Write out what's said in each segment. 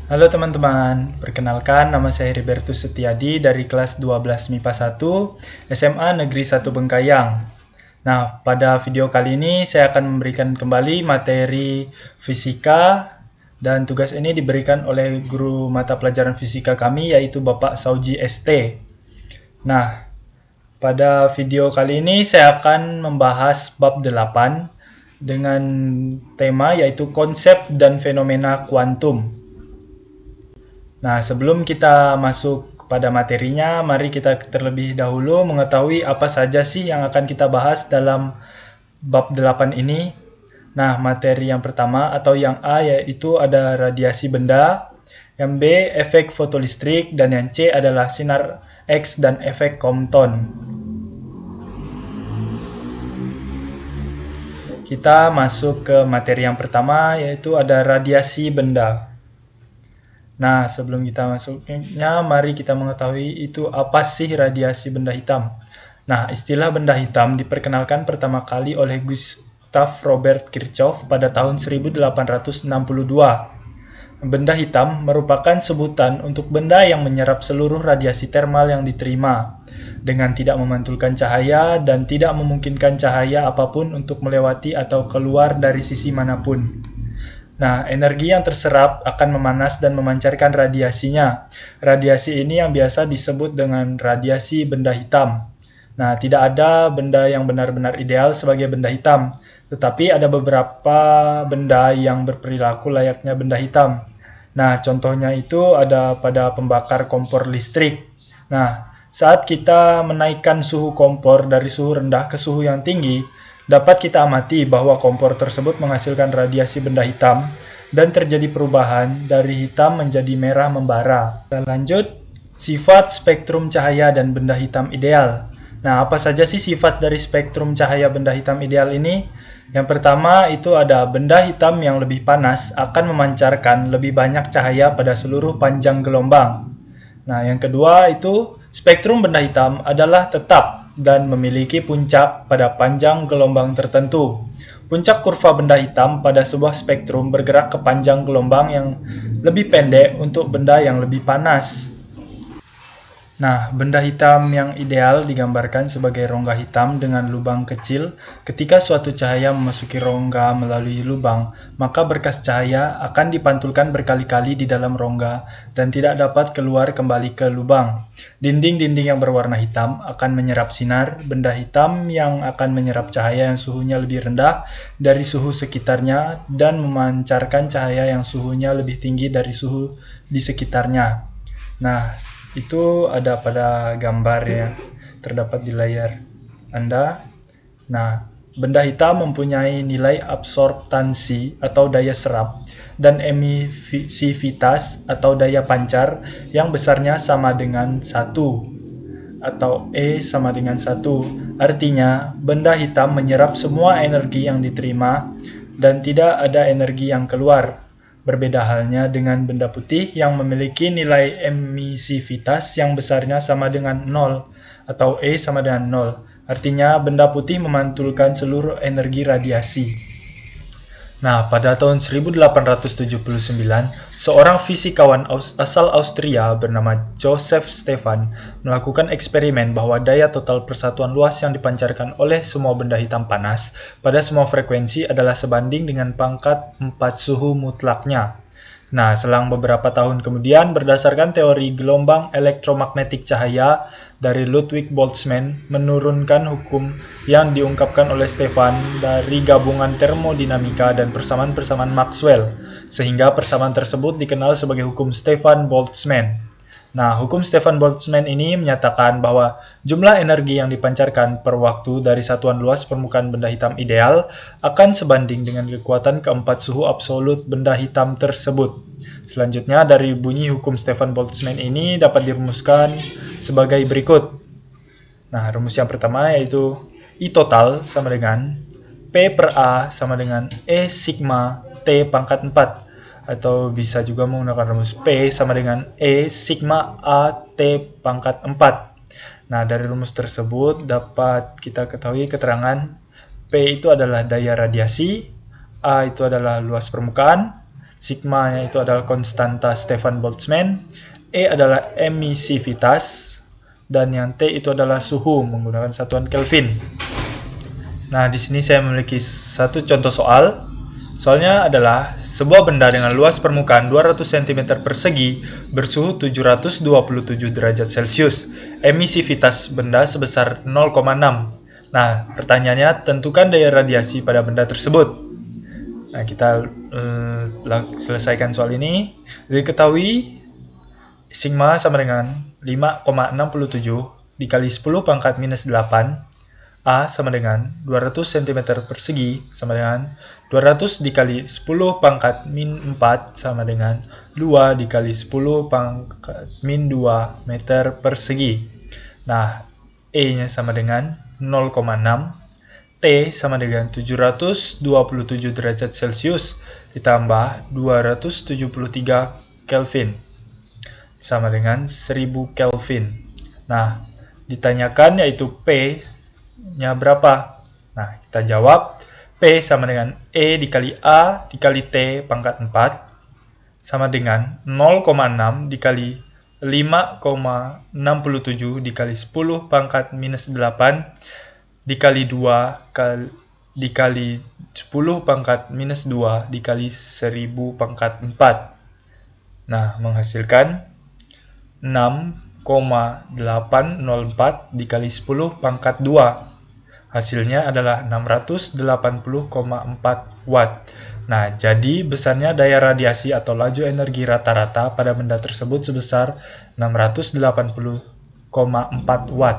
Halo teman-teman, perkenalkan nama saya Heribertus Setiadi dari kelas 12 MIPA 1 SMA Negeri 1 Bengkayang. Nah, pada video kali ini saya akan memberikan kembali materi fisika dan tugas ini diberikan oleh guru mata pelajaran fisika kami yaitu Bapak Sauji ST. Nah, pada video kali ini saya akan membahas bab 8 dengan tema yaitu konsep dan fenomena kuantum. Nah, sebelum kita masuk pada materinya, mari kita terlebih dahulu mengetahui apa saja sih yang akan kita bahas dalam bab 8 ini. Nah, materi yang pertama atau yang A yaitu ada radiasi benda, yang B efek fotolistrik, dan yang C adalah sinar X dan efek Compton. Kita masuk ke materi yang pertama yaitu ada radiasi benda. Nah, sebelum kita masuknya, mari kita mengetahui itu apa sih radiasi benda hitam. Nah, istilah benda hitam diperkenalkan pertama kali oleh Gustav Robert Kirchhoff pada tahun 1862. Benda hitam merupakan sebutan untuk benda yang menyerap seluruh radiasi termal yang diterima, dengan tidak memantulkan cahaya dan tidak memungkinkan cahaya apapun untuk melewati atau keluar dari sisi manapun. Nah, energi yang terserap akan memanas dan memancarkan radiasinya. Radiasi ini yang biasa disebut dengan radiasi benda hitam. Nah, tidak ada benda yang benar-benar ideal sebagai benda hitam, tetapi ada beberapa benda yang berperilaku layaknya benda hitam. Nah, contohnya itu ada pada pembakar kompor listrik. Nah, saat kita menaikkan suhu kompor dari suhu rendah ke suhu yang tinggi, dapat kita amati bahwa kompor tersebut menghasilkan radiasi benda hitam dan terjadi perubahan dari hitam menjadi merah membara. Kita lanjut, sifat spektrum cahaya dan benda hitam ideal. Nah, apa saja sih sifat dari spektrum cahaya benda hitam ideal ini? Yang pertama itu ada benda hitam yang lebih panas akan memancarkan lebih banyak cahaya pada seluruh panjang gelombang. Nah, yang kedua itu spektrum benda hitam adalah tetap dan memiliki puncak pada panjang gelombang tertentu. Puncak kurva benda hitam pada sebuah spektrum bergerak ke panjang gelombang yang lebih pendek untuk benda yang lebih panas. Nah, benda hitam yang ideal digambarkan sebagai rongga hitam dengan lubang kecil. Ketika suatu cahaya memasuki rongga melalui lubang, maka berkas cahaya akan dipantulkan berkali-kali di dalam rongga dan tidak dapat keluar kembali ke lubang. Dinding-dinding yang berwarna hitam akan menyerap sinar. Benda hitam yang akan menyerap cahaya yang suhunya lebih rendah dari suhu sekitarnya dan memancarkan cahaya yang suhunya lebih tinggi dari suhu di sekitarnya. Nah, itu ada pada gambar ya, terdapat di layar Anda. Nah, benda hitam mempunyai nilai absorptansi atau daya serap dan emisivitas atau daya pancar yang besarnya sama dengan 1 atau E sama dengan 1. Artinya, benda hitam menyerap semua energi yang diterima dan tidak ada energi yang keluar. Berbeda halnya dengan benda putih yang memiliki nilai emisivitas yang besarnya sama dengan 0 atau E sama dengan 0. Artinya benda putih memantulkan seluruh energi radiasi. Nah, pada tahun 1879, seorang fisikawan asal Austria bernama Joseph Stefan melakukan eksperimen bahwa daya total persatuan luas yang dipancarkan oleh semua benda hitam panas pada semua frekuensi adalah sebanding dengan pangkat 4 suhu mutlaknya. Nah, selang beberapa tahun kemudian, berdasarkan teori gelombang elektromagnetik cahaya dari Ludwig Boltzmann, menurunkan hukum yang diungkapkan oleh Stefan dari gabungan termodinamika dan persamaan-persamaan Maxwell, sehingga persamaan tersebut dikenal sebagai hukum Stefan-Boltzmann. Nah, hukum Stefan-Boltzmann ini menyatakan bahwa jumlah energi yang dipancarkan per waktu dari satuan luas permukaan benda hitam ideal akan sebanding dengan kekuatan keempat suhu absolut benda hitam tersebut. Selanjutnya, dari bunyi hukum Stefan-Boltzmann ini dapat dirumuskan sebagai berikut. Nah, rumus yang pertama yaitu I total sama dengan P per A sama dengan E sigma T pangkat 4. Atau bisa juga menggunakan rumus P sama dengan E sigma A T pangkat 4. Nah, dari rumus tersebut dapat kita ketahui keterangan P itu adalah daya radiasi, A itu adalah luas permukaan, sigma-nya itu adalah konstanta Stefan Boltzmann, E adalah emisivitas, dan yang T itu adalah suhu menggunakan satuan Kelvin. Nah, di sini saya memiliki satu contoh soal. Soalnya adalah sebuah benda dengan luas permukaan 200 cm persegi bersuhu 727 derajat Celcius. Emisivitas benda sebesar 0,6. Nah, pertanyaannya, tentukan daya radiasi pada benda tersebut. Nah, kita selesaikan soal ini. Diketahui sigma sama dengan 5,67 dikali 10 pangkat minus 8. A sama dengan 200 cm persegi sama dengan 200 dikali 10 pangkat min 4 sama dengan 2 dikali 10 pangkat min 2 meter persegi. Nah, E-nya sama dengan 0,6, T sama dengan 727 derajat Celcius ditambah 273 Kelvin sama dengan 1000 Kelvin. Nah, ditanyakan yaitu P-nya berapa? Nah, kita jawab P sama dengan E dikali A dikali T pangkat 4 sama dengan 0,6 dikali 5,67 dikali 10 pangkat minus 8 dikali 2 dikali 10 pangkat minus 2 dikali 1000 pangkat 4. Nah, menghasilkan 6,804 dikali 10 pangkat 2. Hasilnya adalah 680,4 watt. Nah, jadi besarnya daya radiasi atau laju energi rata-rata pada benda tersebut sebesar 680,4 watt.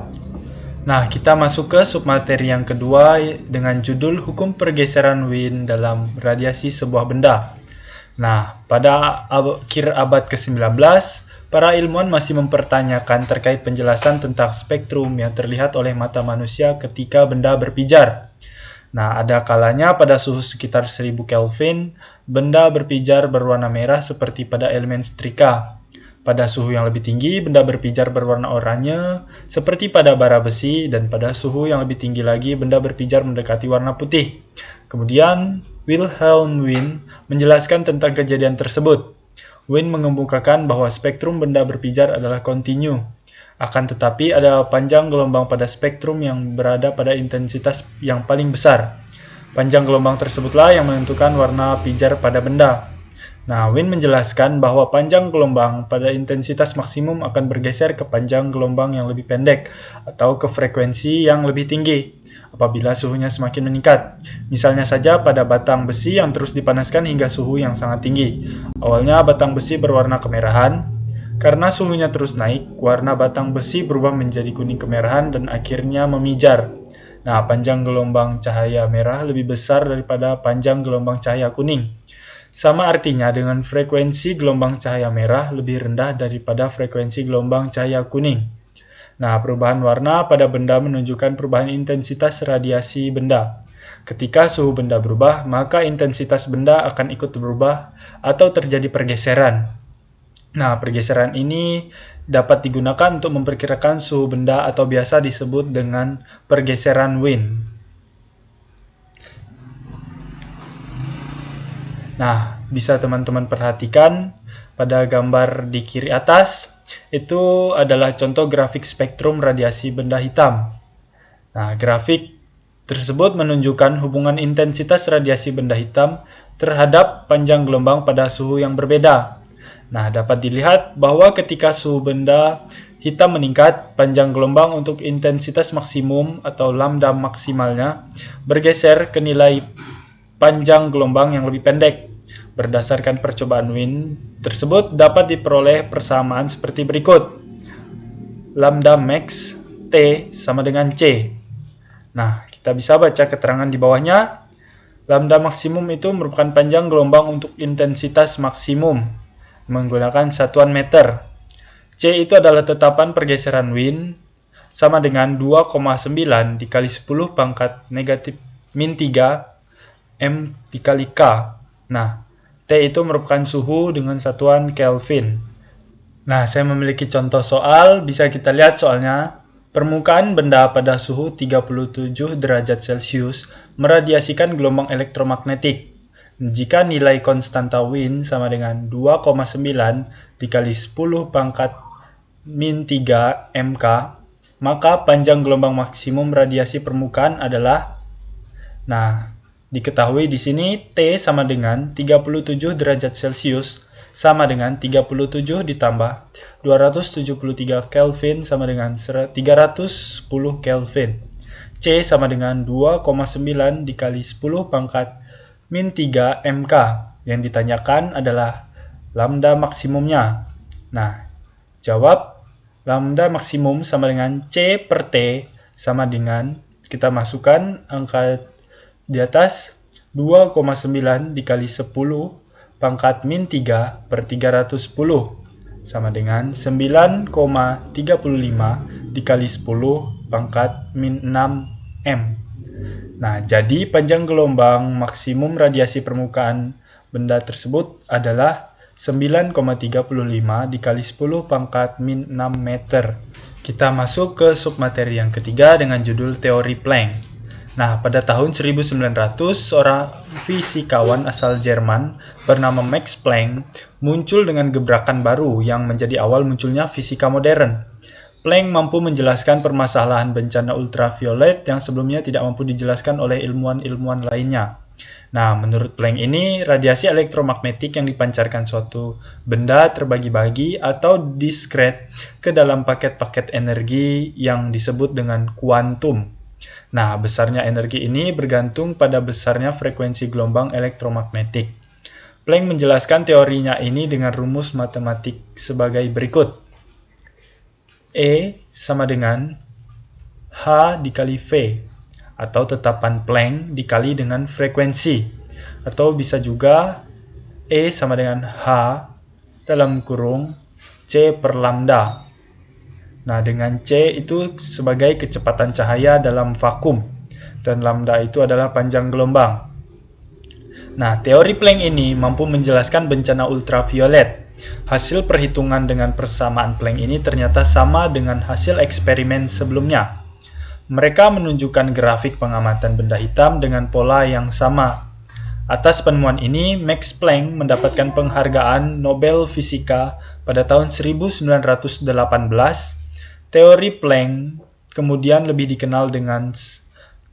Nah, kita masuk ke submateri yang kedua dengan judul Hukum Pergeseran Wien dalam radiasi sebuah benda. Nah, pada akhir abad ke-19, para ilmuwan masih mempertanyakan terkait penjelasan tentang spektrum yang terlihat oleh mata manusia ketika benda berpijar. Nah, ada kalanya pada suhu sekitar 1000 Kelvin, benda berpijar berwarna merah seperti pada elemen setrika. Pada suhu yang lebih tinggi, benda berpijar berwarna oranye seperti pada bara besi, dan pada suhu yang lebih tinggi lagi, benda berpijar mendekati warna putih. Kemudian, Wilhelm Wien menjelaskan tentang kejadian tersebut. Wien mengemukakan bahwa spektrum benda berpijar adalah kontinu. Akan tetapi ada panjang gelombang pada spektrum yang berada pada intensitas yang paling besar. Panjang gelombang tersebutlah yang menentukan warna pijar pada benda. Nah, Wien menjelaskan bahwa panjang gelombang pada intensitas maksimum akan bergeser ke panjang gelombang yang lebih pendek atau ke frekuensi yang lebih tinggi apabila suhunya semakin meningkat. Misalnya saja pada batang besi yang terus dipanaskan hingga suhu yang sangat tinggi. Awalnya batang besi berwarna kemerahan. Karena suhunya terus naik, warna batang besi berubah menjadi kuning kemerahan dan akhirnya memijar. Nah, panjang gelombang cahaya merah lebih besar daripada panjang gelombang cahaya kuning. Sama artinya dengan frekuensi gelombang cahaya merah lebih rendah daripada frekuensi gelombang cahaya kuning. Nah, perubahan warna pada benda menunjukkan perubahan intensitas radiasi benda. Ketika suhu benda berubah, maka intensitas benda akan ikut berubah atau terjadi pergeseran. Nah, pergeseran ini dapat digunakan untuk memperkirakan suhu benda atau biasa disebut dengan pergeseran Wien. Nah, bisa teman-teman perhatikan pada gambar di kiri atas. Itu adalah contoh grafik spektrum radiasi benda hitam. Nah, grafik tersebut menunjukkan hubungan intensitas radiasi benda hitam terhadap panjang gelombang pada suhu yang berbeda. Nah, dapat dilihat bahwa ketika suhu benda hitam meningkat, panjang gelombang untuk intensitas maksimum atau lambda maksimalnya bergeser ke nilai panjang gelombang yang lebih pendek. Berdasarkan percobaan Wien tersebut dapat diperoleh persamaan seperti berikut. Lambda max T sama dengan C. Nah, kita bisa baca keterangan di bawahnya. Lambda maksimum itu merupakan panjang gelombang untuk intensitas maksimum menggunakan satuan meter. C itu adalah tetapan pergeseran Wien sama dengan 2,9 dikali 10 pangkat negatif min 3 M dikali K. Nah, T itu merupakan suhu dengan satuan Kelvin. Nah, saya memiliki contoh soal, bisa kita lihat soalnya. Permukaan benda pada suhu 37 derajat Celcius meradiasikan gelombang elektromagnetik. Jika nilai konstanta Wien sama dengan 2,9 dikali 10 pangkat min 3 MK, maka panjang gelombang maksimum radiasi permukaan adalah, nah, diketahui di sini T sama dengan 37 derajat Celcius sama dengan 37 ditambah 273 Kelvin sama dengan 310 Kelvin. C sama dengan 2,9 dikali 10 pangkat min 3 MK. Yang ditanyakan adalah lambda maksimumnya. Nah, jawab lambda maksimum sama dengan C per T sama dengan, kita masukkan angka di atas, 2,9 dikali 10 pangkat min 3 per 310 sama dengan 9,35 dikali 10 pangkat min 6 M. Nah, jadi panjang gelombang maksimum radiasi permukaan benda tersebut adalah 9,35 dikali 10 pangkat min 6 meter. Kita masuk ke submateri yang ketiga dengan judul teori Planck. Nah, pada tahun 1900, seorang fisikawan asal Jerman bernama Max Planck muncul dengan gebrakan baru yang menjadi awal munculnya fisika modern. Planck mampu menjelaskan permasalahan bencana ultraviolet yang sebelumnya tidak mampu dijelaskan oleh ilmuwan-ilmuwan lainnya. Nah, menurut Planck ini, radiasi elektromagnetik yang dipancarkan suatu benda terbagi-bagi atau diskret ke dalam paket-paket energi yang disebut dengan kuantum. Nah, besarnya energi ini bergantung pada besarnya frekuensi gelombang elektromagnetik. Planck menjelaskan teorinya ini dengan rumus matematik sebagai berikut. E sama dengan H dikali V, atau tetapan Planck dikali dengan frekuensi, atau bisa juga E sama dengan H dalam kurung C per lambda. Nah, dengan C itu sebagai kecepatan cahaya dalam vakum, dan lambda itu adalah panjang gelombang. Nah, teori Planck ini mampu menjelaskan bencana ultraviolet. Hasil perhitungan dengan persamaan Planck ini ternyata sama dengan hasil eksperimen sebelumnya. Mereka menunjukkan grafik pengamatan benda hitam dengan pola yang sama. Atas penemuan ini, Max Planck mendapatkan penghargaan Nobel Fisika pada tahun 1918. Teori Planck kemudian lebih dikenal dengan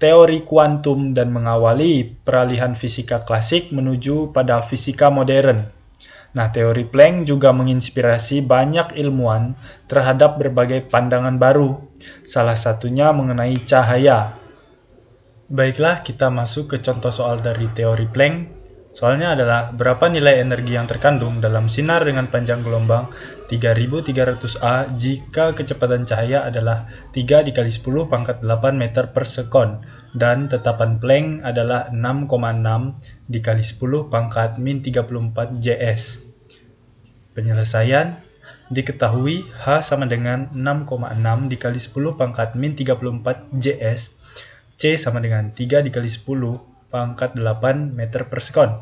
teori kuantum dan mengawali peralihan fisika klasik menuju pada fisika modern. Nah, teori Planck juga menginspirasi banyak ilmuwan terhadap berbagai pandangan baru, salah satunya mengenai cahaya. Baiklah, kita masuk ke contoh soal dari teori Planck. Soalnya adalah berapa nilai energi yang terkandung dalam sinar dengan panjang gelombang 3300 A jika kecepatan cahaya adalah 3 dikali 10 pangkat 8 meter per sekon, dan tetapan Planck adalah 6,6 dikali 10 pangkat min 34 Js. Penyelesaian diketahui H sama dengan 6,6 dikali 10 pangkat min 34 Js, C sama dengan 3 dikali 10 pangkat 8 meter per sekon,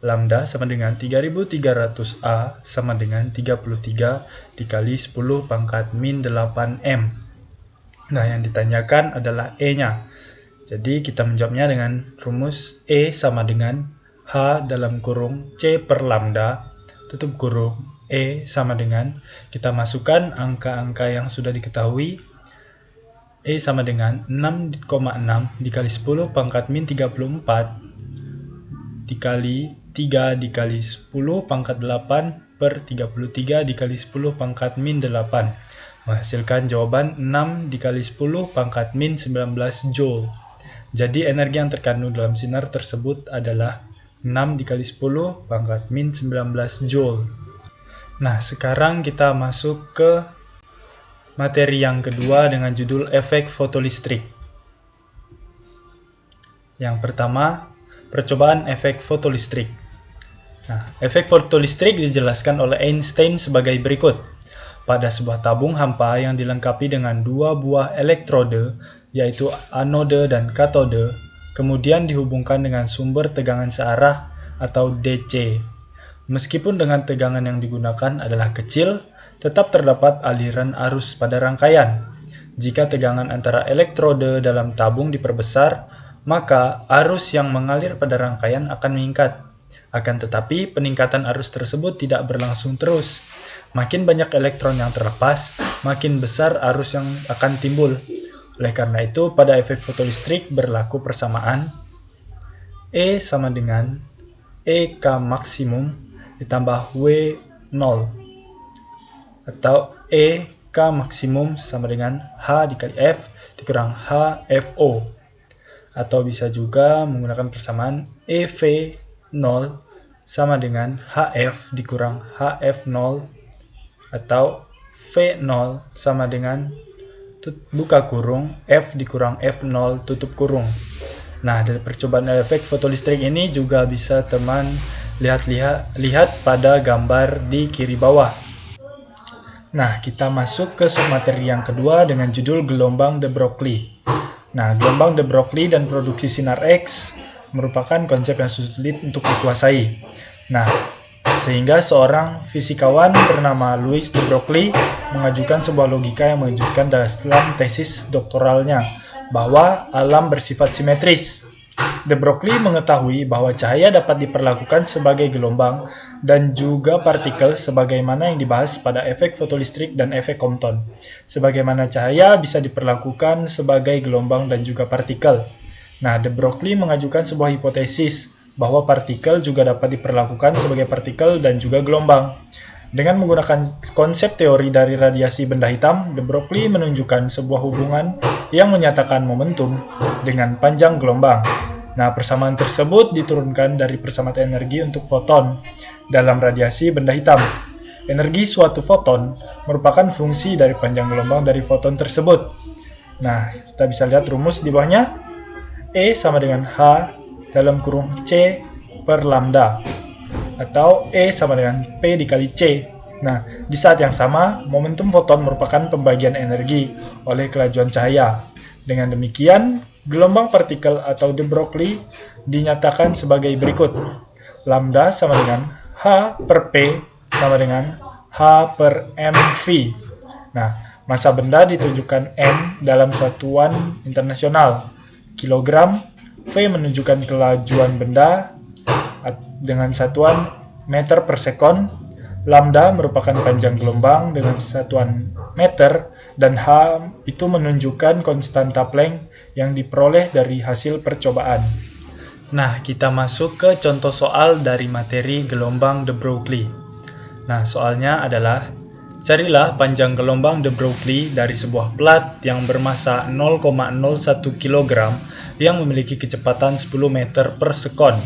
lambda sama dengan 3300 A sama dengan 33 dikali 10 pangkat min 8 M. Nah, yang ditanyakan adalah E-nya. Jadi kita menjawabnya dengan rumus E sama dengan H dalam kurung C per lambda, tutup kurung, E sama dengan, kita masukkan angka-angka yang sudah diketahui. E sama dengan 6,6 dikali 10 pangkat min 34 dikali 3 dikali 10 pangkat 8 per 33 dikali 10 pangkat min 8, menghasilkan jawaban 6 dikali 10 pangkat min 19 Joule. Jadi energi yang terkandung dalam sinar tersebut adalah 6 dikali 10 pangkat min 19 Joule. Nah, sekarang kita masuk ke materi yang kedua dengan judul efek fotolistrik. Yang pertama, percobaan efek fotolistrik. Nah, efek fotolistrik dijelaskan oleh Einstein sebagai berikut. Pada sebuah tabung hampa yang dilengkapi dengan dua buah elektrode, yaitu anode dan katode, kemudian dihubungkan dengan sumber tegangan searah atau DC. Meskipun dengan tegangan yang digunakan adalah kecil, tetap terdapat aliran arus pada rangkaian. Jika tegangan antara elektrode dalam tabung diperbesar, maka arus yang mengalir pada rangkaian akan meningkat. Akan tetapi, peningkatan arus tersebut tidak berlangsung terus. Makin banyak elektron yang terlepas, makin besar arus yang akan timbul. Oleh karena itu, pada efek fotolistrik berlaku persamaan E sama dengan EK maksimum ditambah W0, atau EK maksimum sama dengan H dikali F dikurang HFO, atau bisa juga menggunakan persamaan EV0 sama dengan HF dikurang HF0, atau V0 sama dengan buka kurung F dikurang F0 tutup kurung. Nah, dari percobaan efek fotolistrik ini juga bisa teman lihat pada gambar di kiri bawah. Nah, kita masuk ke submateri yang kedua dengan judul gelombang de Broglie. Nah, gelombang de Broglie dan produksi sinar X merupakan konsep yang sulit untuk dikuasai. Nah, sehingga seorang fisikawan bernama Louis de Broglie mengajukan sebuah logika yang mengejutkan dalam tesis doktoralnya, bahwa alam bersifat simetris. De Broglie mengetahui bahwa cahaya dapat diperlakukan sebagai gelombang dan juga partikel sebagaimana yang dibahas pada efek fotolistrik dan efek Compton. Sebagaimana cahaya bisa diperlakukan sebagai gelombang dan juga partikel. Nah, De Broglie mengajukan sebuah hipotesis bahwa partikel juga dapat diperlakukan sebagai partikel dan juga gelombang. Dengan menggunakan konsep teori dari radiasi benda hitam, De Broglie menunjukkan sebuah hubungan yang menyatakan momentum dengan panjang gelombang. Nah, persamaan tersebut diturunkan dari persamaan energi untuk foton dalam radiasi benda hitam. Energi suatu foton merupakan fungsi dari panjang gelombang dari foton tersebut. Nah, kita bisa lihat rumus di bawahnya. E sama dengan H dalam kurung C per lambda, atau E sama dengan P dikali C. Nah, di saat yang sama, momentum foton merupakan pembagian energi oleh kelajuan cahaya. Dengan demikian, gelombang partikel atau De Broglie dinyatakan sebagai berikut. Lambda sama dengan H per P sama dengan H per mv. Nah, massa benda ditunjukkan M dalam satuan internasional, kilogram. V menunjukkan kelajuan benda dengan satuan meter per sekon. Lambda merupakan panjang gelombang dengan satuan meter, dan H itu menunjukkan konstanta Planck yang diperoleh dari hasil percobaan. Nah, kita masuk ke contoh soal dari materi gelombang de Broglie. Nah, soalnya adalah carilah panjang gelombang de Broglie dari sebuah plat yang bermassa 0,01 kg yang memiliki kecepatan 10 meter per sekon.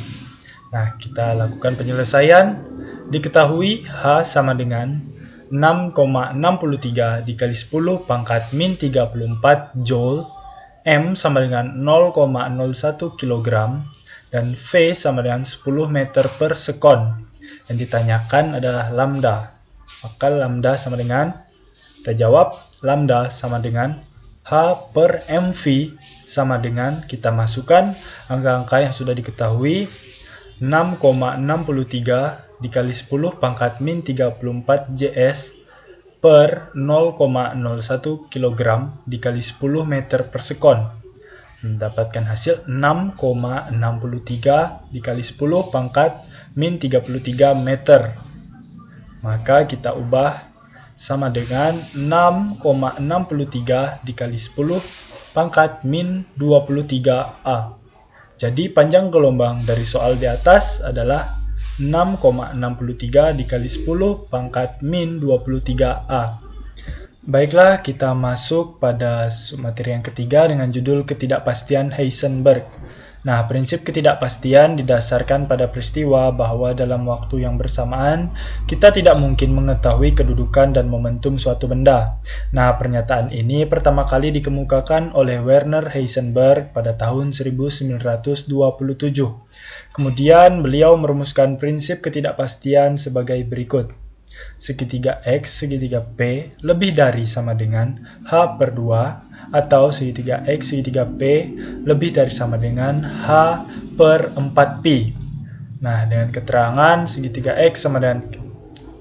Nah, kita lakukan penyelesaian. Diketahui H sama dengan 6,63 dikali 10 pangkat min 34 Joule, M sama dengan 0,01 kg, dan V sama dengan 10 meter per sekon. Yang ditanyakan adalah lambda. Maka lambda sama dengan, kita jawab, lambda sama dengan H per mv sama dengan, kita masukkan angka-angka yang sudah diketahui, 6,63 dikali 10 pangkat min 34 Js per 0,01 kg dikali 10 meter per sekon. Mendapatkan hasil 6,63 dikali 10 pangkat min 33 meter. Maka kita ubah sama dengan 6,63 dikali 10 pangkat min 23A. Jadi panjang gelombang dari soal di atas adalah 6,63 dikali 10 pangkat min 23A. Baiklah, kita masuk pada materi yang ketiga dengan judul ketidakpastian Heisenberg. Nah, prinsip ketidakpastian didasarkan pada peristiwa bahwa dalam waktu yang bersamaan, kita tidak mungkin mengetahui kedudukan dan momentum suatu benda. Nah, pernyataan ini pertama kali dikemukakan oleh Werner Heisenberg pada tahun 1927. Kemudian, beliau merumuskan prinsip ketidakpastian sebagai berikut. Segitiga X, segitiga P lebih dari sama dengan H per 2, atau segitiga X, segitiga P lebih dari sama dengan H per 4pi. Nah, dengan keterangan segitiga X sama dengan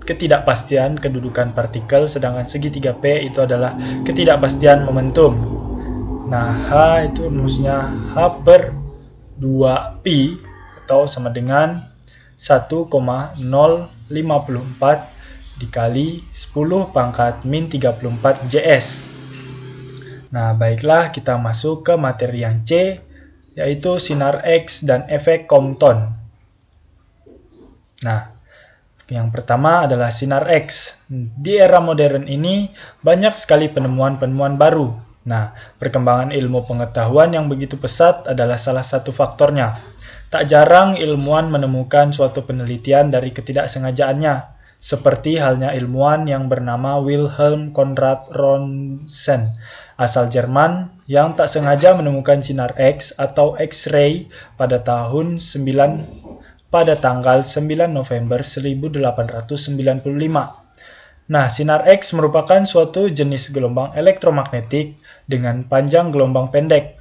ketidakpastian kedudukan partikel, sedangkan segitiga P itu adalah ketidakpastian momentum. Nah, H itu rumusnya H per 2pi, atau sama dengan 1,054 dikali 10 pangkat min 34 JS. Nah, baiklah kita masuk ke materi yang C, yaitu sinar X dan efek Compton. Nah, yang pertama adalah sinar X. Di era modern ini, banyak sekali penemuan-penemuan baru. Nah, perkembangan ilmu pengetahuan yang begitu pesat adalah salah satu faktornya. Tak jarang ilmuwan menemukan suatu penelitian dari ketidaksengajaannya, seperti halnya ilmuwan yang bernama Wilhelm Conrad Rontgen, asal Jerman, yang tak sengaja menemukan sinar X atau X-ray pada tanggal 9 November 1895. Nah, sinar X merupakan suatu jenis gelombang elektromagnetik dengan panjang gelombang pendek.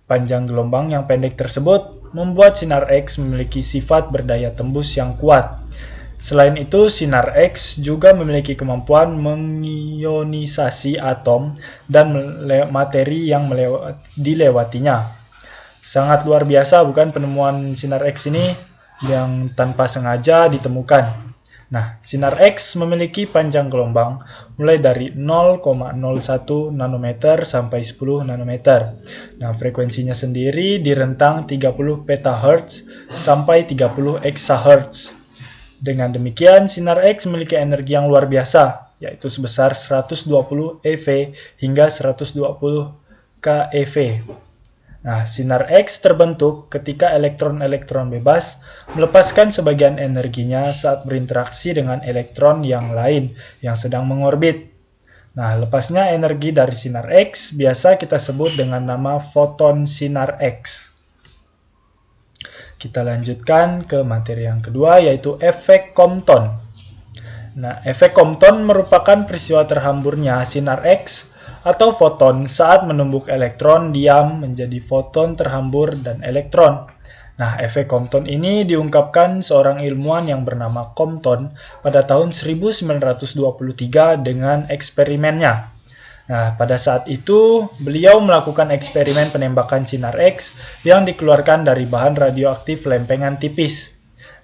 Panjang gelombang yang pendek tersebut membuat sinar X memiliki sifat berdaya tembus yang kuat. Selain itu, sinar X juga memiliki kemampuan mengionisasi atom dan materi yang dilewatinya. Sangat luar biasa, bukan, penemuan sinar X ini yang tanpa sengaja ditemukan. Nah, sinar X memiliki panjang gelombang mulai dari 0,01 nanometer sampai 10 nanometer. Nah, frekuensinya sendiri di rentang 30 petahertz sampai 30 exahertz. Dengan demikian, sinar X memiliki energi yang luar biasa, yaitu sebesar 120 eV hingga 120 keV. Nah, sinar X terbentuk ketika elektron-elektron bebas melepaskan sebagian energinya saat berinteraksi dengan elektron yang lain yang sedang mengorbit. Nah, lepasnya energi dari sinar X biasa kita sebut dengan nama foton sinar X. Kita lanjutkan ke materi yang kedua, yaitu efek Compton. Nah, efek Compton merupakan peristiwa terhamburnya sinar X atau foton saat menumbuk elektron diam menjadi foton terhambur dan elektron. Nah, efek Compton ini diungkapkan seorang ilmuwan yang bernama Compton pada tahun 1923 dengan eksperimennya. Nah, pada saat itu, beliau melakukan eksperimen penembakan sinar X yang dikeluarkan dari bahan radioaktif lempengan tipis.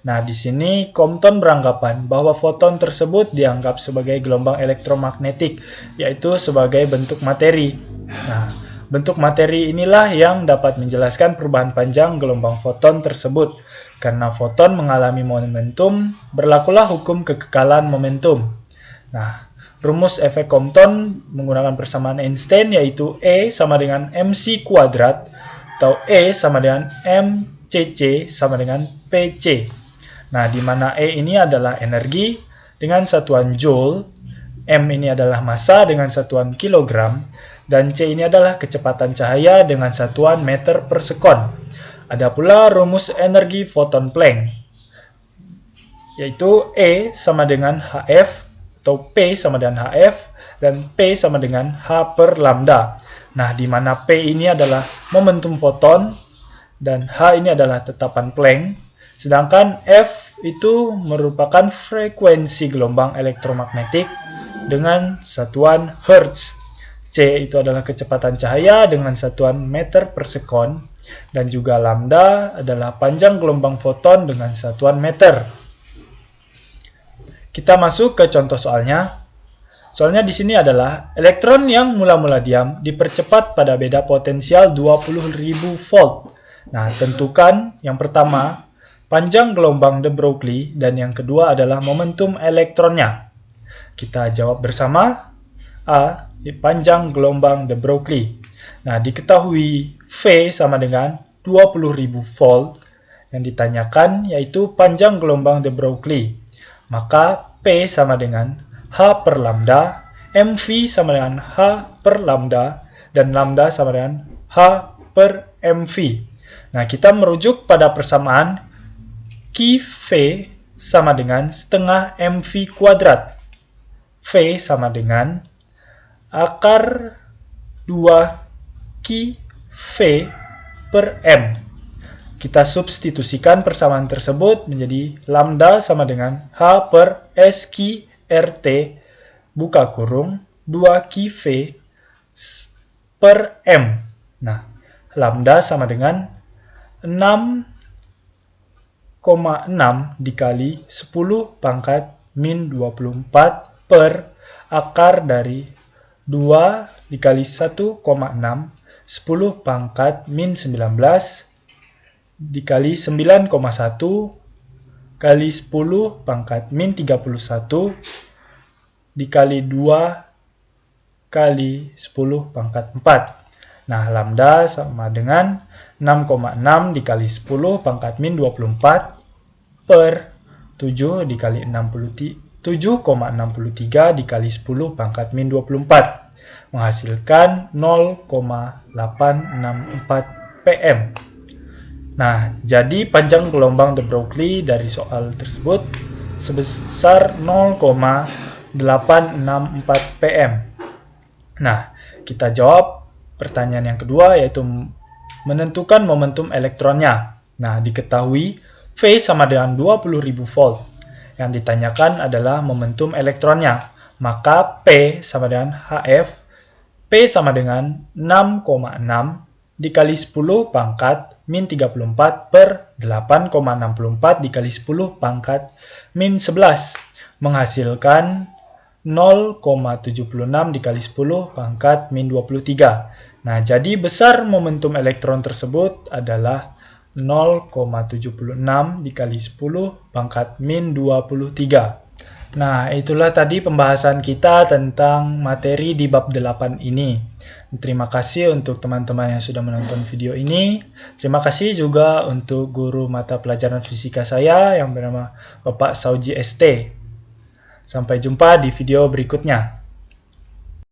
Nah, di sini Compton beranggapan bahwa foton tersebut dianggap sebagai gelombang elektromagnetik, yaitu sebagai bentuk materi. Nah, bentuk materi inilah yang dapat menjelaskan perubahan panjang gelombang foton tersebut. Karena foton mengalami momentum, berlakulah hukum kekekalan momentum. Nah, rumus efek Compton menggunakan persamaan Einstein, yaitu E sama dengan mc kuadrat, atau E sama dengan mcc sama dengan pc. Nah, di mana E ini adalah energi dengan satuan joule, M ini adalah massa dengan satuan kilogram, dan C ini adalah kecepatan cahaya dengan satuan meter per sekon. Ada pula rumus energi foton Planck, yaitu E sama dengan Hf, atau P sama dengan Hf, dan P sama dengan H per lambda. Nah, di mana P ini adalah momentum foton, dan H ini adalah tetapan Planck, sedangkan F itu merupakan frekuensi gelombang elektromagnetik dengan satuan Hertz. C itu adalah kecepatan cahaya dengan satuan meter per sekon, dan juga lambda adalah panjang gelombang foton dengan satuan meter. Kita masuk ke contoh soalnya. Soalnya di sini adalah elektron yang mula-mula diam dipercepat pada beda potensial 20.000 volt. Nah, tentukan yang pertama panjang gelombang de Broglie, dan yang kedua adalah momentum elektronnya. Kita jawab bersama. A. Panjang gelombang de Broglie. Nah, diketahui V sama dengan 20.000 volt. Yang ditanyakan yaitu panjang gelombang de Broglie. Maka P sama dengan H per lambda, MV sama dengan H per lambda, dan lambda sama dengan H per MV. Nah, kita merujuk pada persamaan Q-V sama dengan setengah MV kuadrat. V sama dengan akar 2 Q-V per M. Kita substitusikan persamaan tersebut menjadi lambda sama dengan H per SQ-RT buka kurung 2 Q-V per M. Nah, lambda sama dengan 6 dikali 10 pangkat min 24 per akar dari 2 dikali 1,6 10 pangkat min 19 dikali 9,1 kali 10 pangkat min 31 dikali 2 kali 10 pangkat 4. Nah, lambda sama dengan 6,6 dikali 10 pangkat min 24 per 7 dikali 7,63 dikali 10 pangkat min 24 menghasilkan 0,864 pm. Nah, jadi panjang gelombang de Broglie dari soal tersebut sebesar 0,864 pm. Nah, kita jawab pertanyaan yang kedua, yaitu menentukan momentum elektronnya. Nah, diketahui V sama dengan 20.000 volt. Yang ditanyakan adalah momentum elektronnya. Maka P sama dengan HF. P sama dengan 6,6 dikali 10 pangkat min 34 per 8,64 dikali 10 pangkat min 11. Menghasilkan 0,76 dikali 10 pangkat min 23. Nah, jadi besar momentum elektron tersebut adalah 0,76 dikali 10 pangkat min 23. Nah, itulah tadi pembahasan kita tentang materi di bab 8 ini. Terima kasih untuk teman-teman yang sudah menonton video ini. Terima kasih juga untuk guru mata pelajaran fisika saya yang bernama Bapak Sauji ST. Sampai jumpa di video berikutnya.